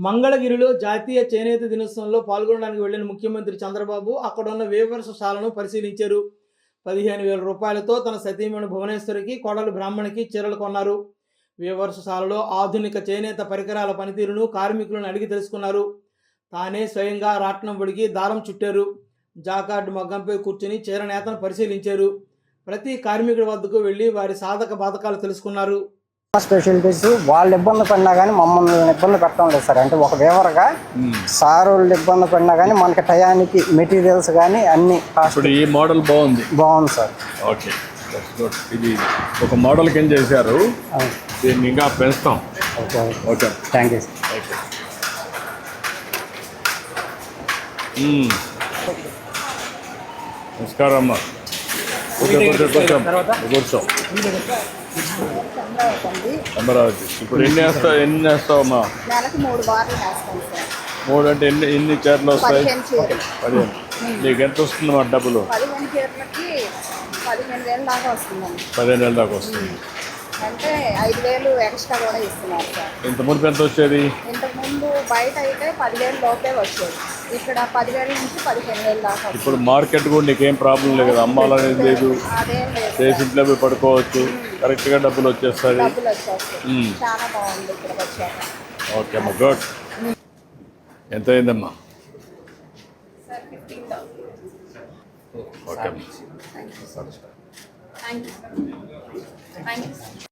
మంగళగిరిలో జాతీయ చేనేత దినోత్సవంలో పాల్గొనడానికి వెళ్లిన ముఖ్యమంత్రి చంద్రబాబు అక్కడున్న వేవర్స్ శాలను పరిశీలించారు. 15,000 రూపాయలతో తన సతీమణి భువనేశ్వరికి, కోడలు బ్రాహ్మణికి చీరలు కొన్నారు. వేవర్స్ శాలలో ఆధునిక చేనేత పరికరాల పనితీరును కార్మికులను అడిగి తెలుసుకున్నారు. తానే స్వయంగా రాట్నం పొడిగి దారం చుట్టారు. జాకార్డ్ మగ్గంపై కూర్చుని చీర నేతను పరిశీలించారు. ప్రతి కార్మికుడి వద్దకు వెళ్లి వారి సాధక బాధకాలు తెలుసుకున్నారు. స్పెషాలిటీస్ వాళ్ళు ఇబ్బంది పడినా కానీ మమ్మల్ని ఇబ్బంది పెట్టడం లేదు సార్. అంటే ఒక వేవర్గా సార్ వాళ్ళు ఇబ్బంది పడినా కానీ మనకి టయానికి మెటీరియల్స్ కానీ అన్ని ఈ మోడల్ బాగుంది సార్. ఓకే, ఇది ఒక మోడల్ కింద చేశారు, దీన్ని ఇంకా పెంచుతాం. Okay okay, thank you sir. నమస్కారం అమ్మా. కూర్చో. అమరావతి ఇప్పుడు ఎన్ని వేస్తావమ్మా? నెలకు 3 వారాలు వేస్తాం సార్. 3 అంటే ఎన్ని చీరలు వస్తాయి? 15. నీకు ఎంత వస్తుంది మా డబ్బులు? 15 చీరలకి 15,000 దాకా వస్తుందండి. 15,000 దాకా వస్తుంది. అంటే 5,000 ఎక్స్ట్రా కూడా ఇస్తున్నారు సార్. ఇంతకుముందు ఎంత వచ్చేది? ఇంతకుముందు బయట అయితే 10,000 లోపే వచ్చేది, ఇక్కడ 10,000 నుంచి 15,000 దాకా. ఇప్పుడు మార్కెట్ కూడా నీకేం ప్రాబ్లం లేదు కదా, అమ్మాలనేది లేదు, అదేం లేదు, చేసి ఇంట్లో పోయి పడుకోవచ్చు, కరెక్ట్గా డబ్బులు వచ్చేస్తుంది. డబ్బులు వచ్చేస్తాయి. చాలా బాగుంది ఇక్కడికి వచ్చాక. ఓకే అమ్మా, గుడ్. ఎంత అయిందమ్మా? సార్ 15,000. ఓకే అమ్మా. Thank you sir.